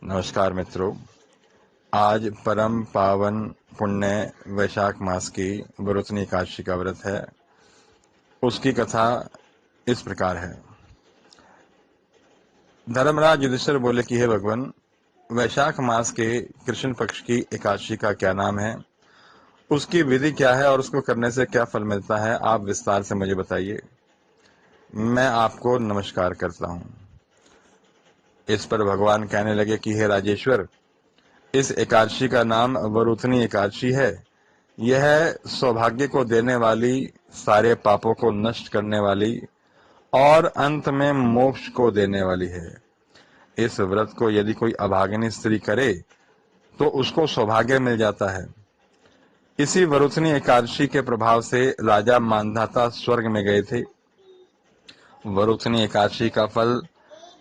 नमस्कार मित्रों। आज परम पावन पुण्य वैशाख मास की वरुथनी एकादशी का व्रत है। उसकी कथा इस प्रकार है। धर्मराज युधिष्ठिर बोले कि हे भगवान, वैशाख मास के कृष्ण पक्ष की एकादशी का क्या नाम है, उसकी विधि क्या है और उसको करने से क्या फल मिलता है, आप विस्तार से मुझे बताइए। मैं आपको नमस्कार करता हूँ। इस पर भगवान कहने लगे कि हे राजेश्वर, इस एकादशी का नाम वरुथनी एकादशी है। यह सौभाग्य को देने वाली, सारे पापों को नष्ट करने वाली और अंत में मोक्ष को देने वाली है। इस व्रत को यदि कोई अभागिनी स्त्री करे तो उसको सौभाग्य मिल जाता है। इसी वरुथनी एकादशी के प्रभाव से राजा मांधाता स्वर्ग में गए थे। वरुथनी एकादशी का फल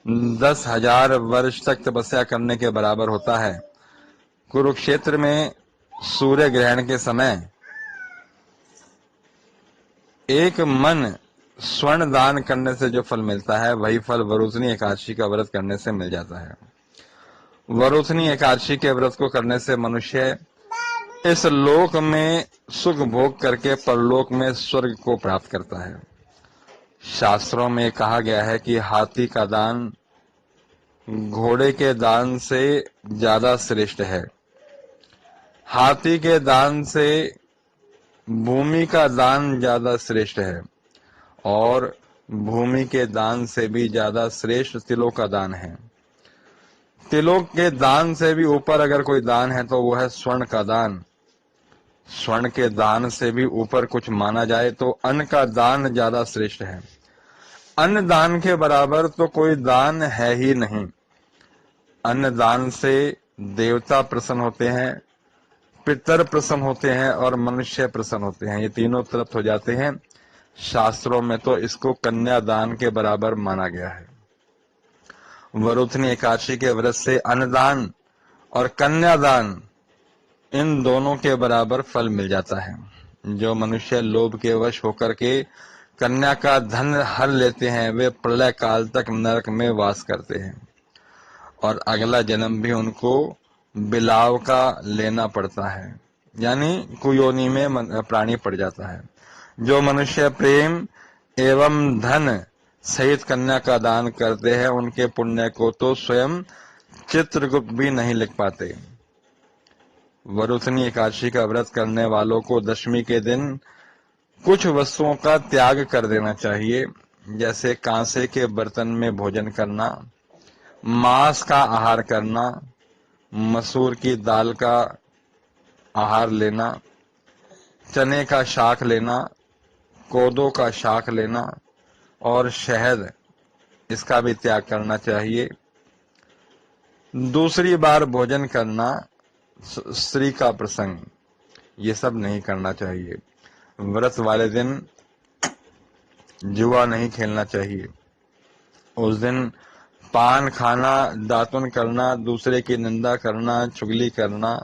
10,000 वर्ष तक तपस्या करने के बराबर होता है। कुरुक्षेत्र में सूर्य ग्रहण के समय एक मन स्वर्ण दान करने से जो फल मिलता है, वही फल वरुथनी एकादशी का व्रत करने से मिल जाता है। वरुथनी एकादशी के व्रत को करने से मनुष्य इस लोक में सुख भोग करके परलोक में स्वर्ग को प्राप्त करता है। शास्त्रों में कहा गया है कि हाथी का दान घोड़े के दान से ज्यादा श्रेष्ठ है। हाथी के दान से भूमि का दान ज्यादा श्रेष्ठ है और भूमि के दान से भी ज्यादा श्रेष्ठ तिलों का दान है। तिलों के दान से भी ऊपर अगर कोई दान है तो वो है स्वर्ण का दान। स्वर्ण के दान से भी ऊपर कुछ माना जाए तो अन्न का दान ज्यादा श्रेष्ठ है। अन्न दान के बराबर तो कोई दान है ही नहीं। अन्न दान से देवता प्रसन्न होते हैं, पितर प्रसन्न होते हैं और मनुष्य प्रसन्न होते हैं। ये तीनों तृप्त हो जाते हैं। शास्त्रों में तो इसको कन्यादान के बराबर माना गया है। वरुथनी एकादशी के व्रत से अन्नदान और कन्यादान, इन दोनों के बराबर फल मिल जाता है। जो मनुष्य लोभ के वश होकर के कन्या का धन हर लेते हैं, वे प्रलय काल तक नरक में वास करते हैं और अगला जन्म भी उनको बिलाव का लेना पड़ता है, यानी कुयोनि में प्राणी पड़ जाता है। जो मनुष्य प्रेम एवं धन सहित कन्या का दान करते हैं, उनके पुण्य को तो स्वयं चित्रगुप्त भी नहीं लिख पाते। वरुथनी एकादशी का व्रत करने वालों को दशमी के दिन कुछ वस्तुओं का त्याग कर देना चाहिए, जैसे कांसे के बर्तन में भोजन करना, मांस का आहार करना, मसूर की दाल का आहार लेना, चने का शाक लेना, कोदो का शाक लेना और शहद, इसका भी त्याग करना चाहिए। दूसरी बार भोजन करना, स्त्री का प्रसंग, ये सब नहीं करना चाहिए। व्रत वाले दिन जुआ नहीं खेलना चाहिए। उस दिन पान खाना, दातुन करना, दूसरे की निंदा करना, चुगली करना,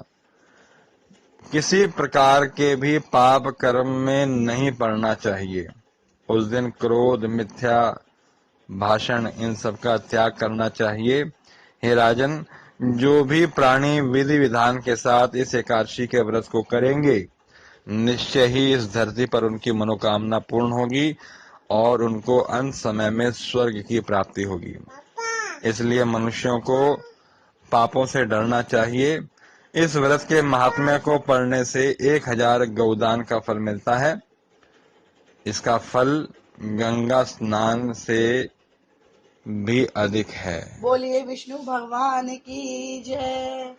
किसी प्रकार के भी पाप कर्म में नहीं पड़ना चाहिए। उस दिन क्रोध, मिथ्या भाषण, इन सब का त्याग करना चाहिए। हे राजन, जो भी प्राणी विधि विधान के साथ इस एकादशी के व्रत को करेंगे, निश्चय ही इस धरती पर उनकी मनोकामना पूर्ण होगी और उनको अंत समय में स्वर्ग की प्राप्ति होगी। इसलिए मनुष्यों को पापों से डरना चाहिए। इस व्रत के महात्म्य को पढ़ने से 1,000 गौदान का फल मिलता है। इसका फल गंगा स्नान से भी अधिक है। बोलिए विष्णु भगवान की जय।